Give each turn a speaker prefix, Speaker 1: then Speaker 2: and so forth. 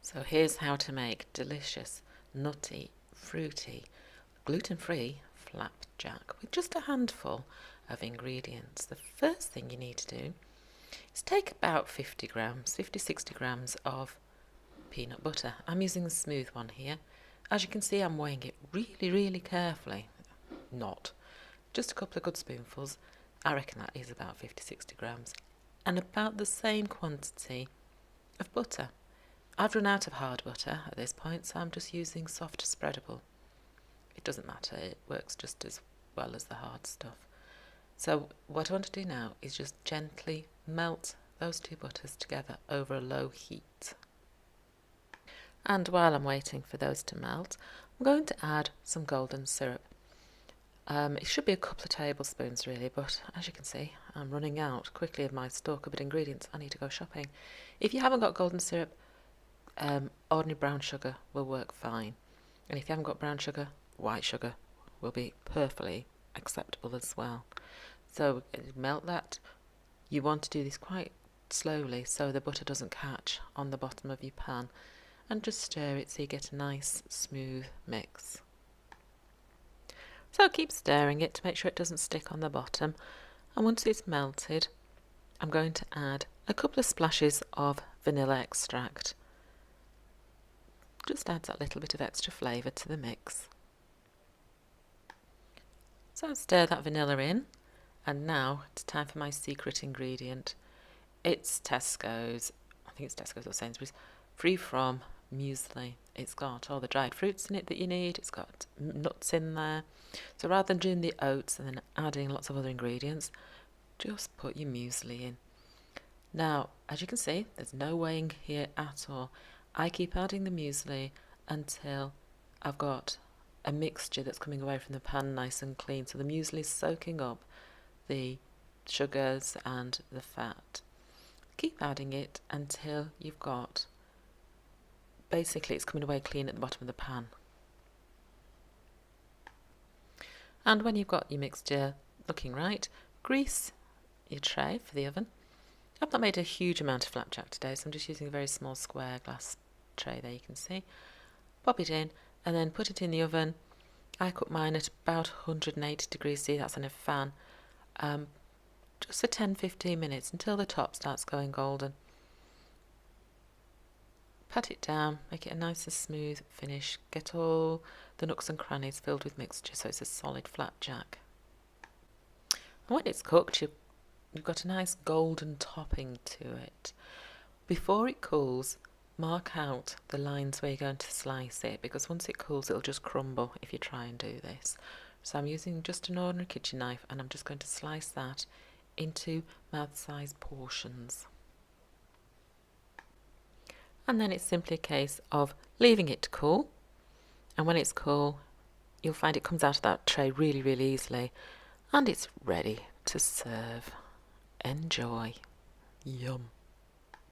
Speaker 1: So here's how to make delicious, nutty, fruity, gluten-free flapjack with just a handful of ingredients. The first thing you need to do is take about 50 grams, 50-60 grams of peanut butter. I'm using the smooth one here. As you can see, I'm weighing it really carefully. Not. Just a couple of good spoonfuls. I reckon that is about 50-60 grams. And about the same quantity of butter. I've run out of hard butter at this point, so I'm just using soft spreadable. It doesn't matter, it works just as well as the hard stuff. So what I want to do now is just gently melt those two butters together over a low heat. And while I'm waiting for those to melt, I'm going to add some golden syrup. It should be a couple of tablespoons really, but as you can see, I'm running out quickly of my stock of ingredients. I need to go shopping. If you haven't got golden syrup, ordinary brown sugar will work fine. And if you haven't got brown sugar, white sugar will be perfectly acceptable as well. So melt that. You want to do this quite slowly so the butter doesn't catch on the bottom of your pan, and just stir it so you get a nice smooth mix. So keep stirring it to make sure it doesn't stick on the bottom, and once it's melted I'm going to add a couple of splashes of vanilla extract. Just adds that little bit of extra flavour to the mix. So stir that vanilla in, and now it's time for my secret ingredient. It's Tesco's, I think it's Tesco's or Sainsbury's, free from muesli. It's got all the dried fruits in it that you need, it's got nuts in there. So rather than doing the oats and then adding lots of other ingredients, just put your muesli in. Now, as you can see, there's no weighing here at all. I keep adding the muesli until I've got a mixture that's coming away from the pan nice and clean. So the muesli is soaking up the sugars and the fat. Keep adding it until you've got, basically it's coming away clean at the bottom of the pan. And when you've got your mixture looking right, grease your tray for the oven. I've not made a huge amount of flapjack today, so I'm just using a very small square glass tray there, you can see. Pop it in and then put it in the oven. I cook mine at about 180 degrees C, that's on a fan, just for 10-15 minutes until the top starts going golden. Pat it down, make it a nice and smooth finish, get all the nooks and crannies filled with mixture so it's a solid flapjack. And when it's cooked, you've got a nice golden topping to it. Before it cools, mark out the lines where you're going to slice it, because once it cools it'll just crumble if you try and do this. So I'm using just an ordinary kitchen knife and I'm just going to slice that into mouth-sized portions. And then it's simply a case of leaving it to cool, and when it's cool you'll find it comes out of that tray really easily, and it's ready to serve. Enjoy. Yum.